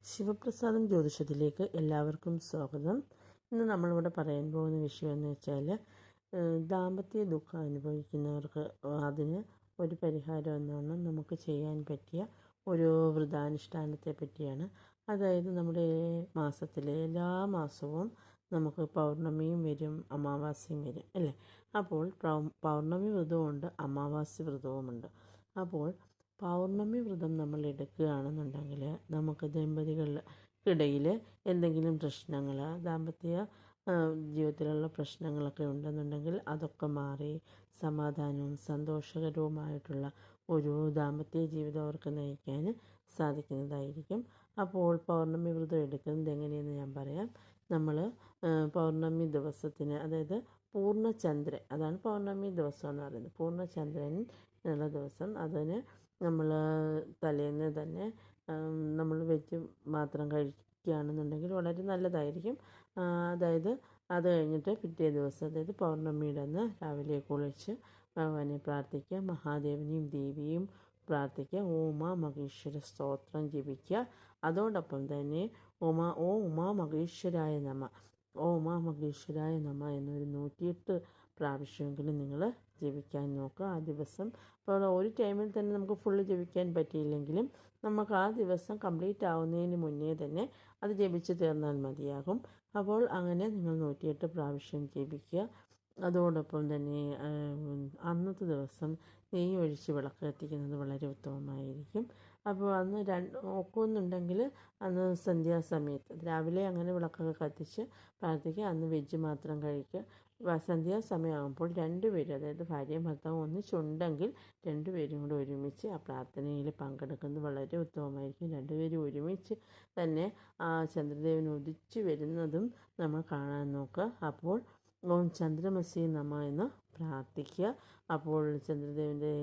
ശിവപ്രസാദം ജ്യോതിഷത്തിലേക്ക് എല്ലാവർക്കും സ്വാഗതം. ഇന്ന് നമ്മളിവിടെ പറയാൻ പോകുന്ന വിഷയം എന്ന് വെച്ചാൽ ദാമ്പത്യ ദുഃഖം അനുഭവിക്കുന്നവർക്ക് അതിന് ഒരു പരിഹാരം എന്നാണ് നമുക്ക് ചെയ്യാൻ പറ്റിയ ഒരു വ്രതാനുഷ്ഠാനത്തെ പറ്റിയാണ്. അതായത് നമ്മുടെ മാസത്തിലെ എല്ലാ മാസവും നമുക്ക് പൗർണമിയും വരും, അമാവാസ്യയും വരും അല്ലേ. അപ്പോൾ പൗർണമി വ്രതമുണ്ട്, അമാവാസ്യ വ്രതവുമുണ്ട്. അപ്പോൾ പൗർണമി വ്രതം നമ്മൾ എടുക്കുകയാണെന്നുണ്ടെങ്കിൽ നമുക്ക് ദമ്പതികൾക്കിടയിൽ എന്തെങ്കിലും പ്രശ്നങ്ങൾ, ദാമ്പത്യ ജീവിതത്തിലുള്ള പ്രശ്നങ്ങളൊക്കെ ഉണ്ടെന്നുണ്ടെങ്കിൽ അതൊക്കെ മാറി സമാധാനവും സന്തോഷകരവുമായിട്ടുള്ള ഒരു ദാമ്പത്യ ജീവിതം അവർക്ക് നയിക്കാൻ സാധിക്കുന്നതായിരിക്കും. അപ്പോൾ പൗർണമി വ്രതം എടുക്കുന്നത് എങ്ങനെയെന്ന് ഞാൻ പറയാം. നമ്മൾ പൗർണമി ദിവസത്തിന്, അതായത് പൂർണ്ണചന്ദ്രൻ, അതാണ് പൗർണമി ദിവസം എന്ന് പറയുന്നത്. പൂർണ്ണചന്ദ്രൻ ഉള്ള ദിവസം അതിന് നമ്മൾ തലേന്ന് തന്നെ നമ്മൾ വെജ് മാത്രം കഴിക്കുകയാണെന്നുണ്ടെങ്കിൽ വളരെ നല്ലതായിരിക്കും. അതായത് അത് കഴിഞ്ഞിട്ട് പിറ്റേ ദിവസം, അതായത് പൗർണമിയുടെ അന്ന് രാവിലെ കുളിച്ച് ഭഗവാനെ പ്രാർത്ഥിക്കുക, മഹാദേവനെയും ദേവിയെയും പ്രാർത്ഥിക്കുക, ഉമാ മഹേശ്വര സ്തോത്രം ജപിക്കുക. അതോടൊപ്പം തന്നെ ഓ ഉമാ മഹേശ്വരായ നമ, ഓ ഉമാ മഹേശ്വരായ നമ എന്നൊരു 108 പ്രാവശ്യമെങ്കിലും നിങ്ങൾ ജപിക്കാൻ നോക്കുക ആ ദിവസം. അപ്പോൾ ഒരു ടൈമിൽ തന്നെ നമുക്ക് ഫുള്ള് ജപിക്കാൻ പറ്റിയില്ലെങ്കിലും നമുക്ക് ആ ദിവസം കംപ്ലീറ്റ് ആവുന്നതിന് മുന്നേ തന്നെ അത് ജപിച്ച് തീർന്നാൽ മതിയാകും. അപ്പോൾ അങ്ങനെ നിങ്ങൾ 108 പ്രാവശ്യം ജപിക്കുക. അതോടൊപ്പം തന്നെ അന്നത്തെ ദിവസം നെയ്യ് ഒഴിച്ച് വിളക്ക് കത്തിക്കുന്നത് വളരെ ഉത്തമമായിരിക്കും. അപ്പോൾ അന്ന് ഒക്കുന്നുണ്ടെങ്കിൽ അന്ന് സന്ധ്യാസമയത്ത് രാവിലെ അങ്ങനെ വിളക്കൊക്കെ കത്തിച്ച് പ്രാർത്ഥിക്കുക. അന്ന് വെജ് മാത്രം കഴിക്കുക. സന്ധ്യാസമയമാകുമ്പോൾ രണ്ടുപേരും, അതായത് ഭാര്യയും ഭർത്താവും ഒന്നിച്ചുണ്ടെങ്കിൽ രണ്ടുപേരും കൂടെ ഒരുമിച്ച് ആ പ്രാർത്ഥനയിൽ പങ്കെടുക്കുന്നത് വളരെ ഉത്തമമായിരിക്കും. രണ്ടുപേരും ഒരുമിച്ച് തന്നെ ആ ചന്ദ്രദേവൻ ഉദിച്ചു വരുന്നതും നമ്മൾ കാണാൻ നോക്കുക. അപ്പോൾ ഓം ചന്ദ്രമസി നമ എന്ന് പ്രാർത്ഥിക്കുക. അപ്പോൾ ചന്ദ്രദേവൻ്റെ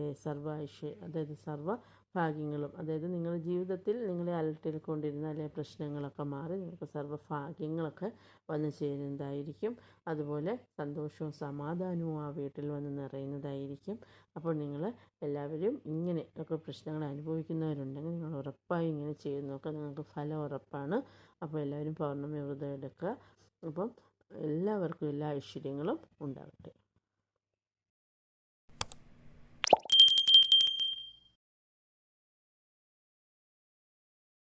അതായത് സർവ്വ ഭാഗ്യങ്ങളും, അതായത് നിങ്ങളുടെ ജീവിതത്തിൽ നിങ്ങളെ അലട്ടിക്കൊണ്ടിരുന്ന അല്ലെ പ്രശ്നങ്ങളൊക്കെ മാറി നിങ്ങൾക്ക് സർവ്വഭാഗ്യങ്ങളൊക്കെ വന്നു ചേരുന്നതായിരിക്കും. അതുപോലെ സന്തോഷവും സമാധാനവും ആ വീട്ടിൽ വന്ന് നിറയുന്നതായിരിക്കും. അപ്പോൾ നിങ്ങൾ എല്ലാവരും ഇങ്ങനെയൊക്കെ പ്രശ്നങ്ങൾ അനുഭവിക്കുന്നവരുണ്ടെങ്കിൽ നിങ്ങൾ ഉറപ്പായി ഇങ്ങനെ ചെയ്ത് നോക്കുക, നിങ്ങൾക്ക് ഫലം ഉറപ്പാണ്. അപ്പോൾ എല്ലാവരും പൗർണമി വ്രതം എടുക്കുക. അപ്പം എല്ലാവർക്കും എല്ലാ ഐശ്വര്യങ്ങളും ഉണ്ടാകട്ടെ.